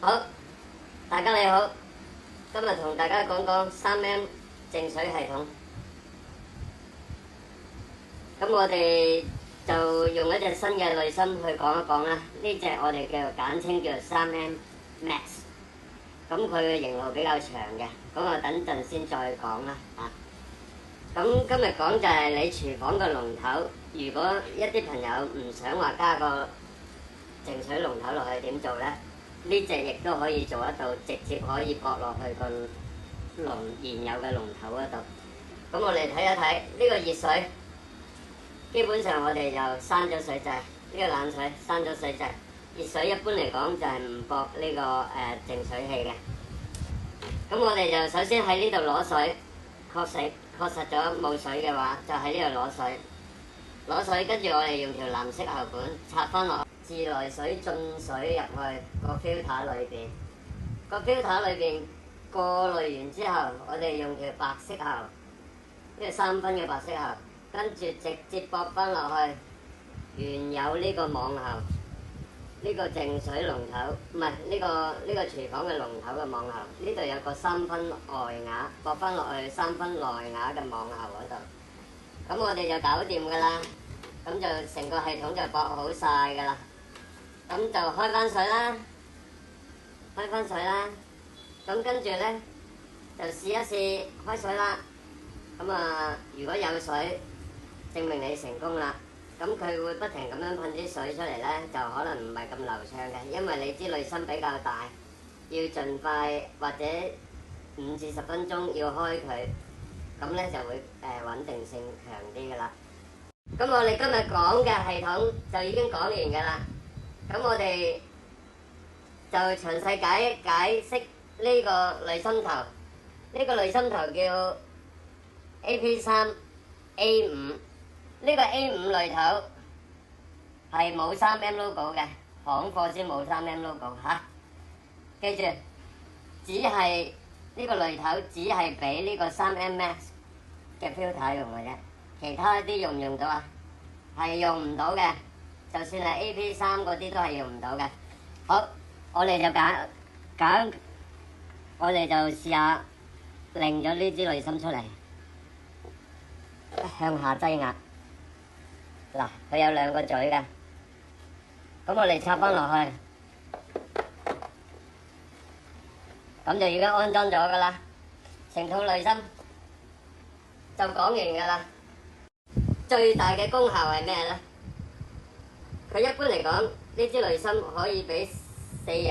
好，大家你好，今日同大家講講 3M 淨水系統。咁我哋就用一隻新嘅濾芯去講一講啦。呢隻我哋簡稱叫做 3M Max。咁佢嘅型號比較長嘅，咁我等陣先再講啦。咁今日講就係你廚房個龍頭，如果一啲朋友唔想話加個淨水龍頭落去，點做呢？呢隻亦都可以做得到，直接可以駁落去個現有嘅龍頭嗰度。咁我哋睇一睇呢個熱水，基本上我哋就閂咗水掣，呢個冷水閂咗水掣。熱水一般嚟講就係唔駁呢個淨水器嘅。咁我哋就首先喺呢度攞水，確實咗冇水嘅話，就喺呢度攞水。攞水跟住我哋用條藍色喉管插翻落自來水進水入去個 filter 裏邊。個 filter 裏邊過濾完之後，我哋用條白色喉，呢個3分嘅白色喉，跟住直接駁翻落去原有呢個網喉，呢個淨水龍頭，唔係呢個廚房嘅龍頭嘅網喉。呢度有個3分外牙，駁翻落去3分內牙嘅網喉嗰度。咁我哋就搞掂㗎啦。咁就成個系統就駁好晒㗎啦。咁就開翻水啦，咁跟住呢，就試一試開水啦。咁如果有水，證明你成功啦。咁佢會不停咁樣噴啲水出嚟呢，就可能唔係咁流暢嘅，因為你支濾芯比較大，要盡快或者5至10分鐘要開佢，咁呢就會穩定性強啲㗎啦。咁我哋今日講嘅系統就已經講完㗎啦。咁我哋就詳細解釋呢個濾芯頭。呢個濾芯頭叫 AP3A5。呢個 A5 濾頭係冇 3M logo 嘅，行貨先冇 3M logo 嚇。記住，只係呢個濾頭只係俾呢個 3M Max 嘅 filter 用嘅啫。其他啲用唔用到啊？係用唔到嘅，就算係 AP3嗰啲都係用唔到嘅。好，我哋就我哋就試下擰咗呢支濾芯出嚟，向下擠壓。嗱，佢有2個嘴嘅，咁我哋插翻落去，咁就已經安裝咗㗎啦。成套濾芯就講完㗎啦。最大嘅功效係咩呢？佢一般嚟講，呢支濾芯可以俾4人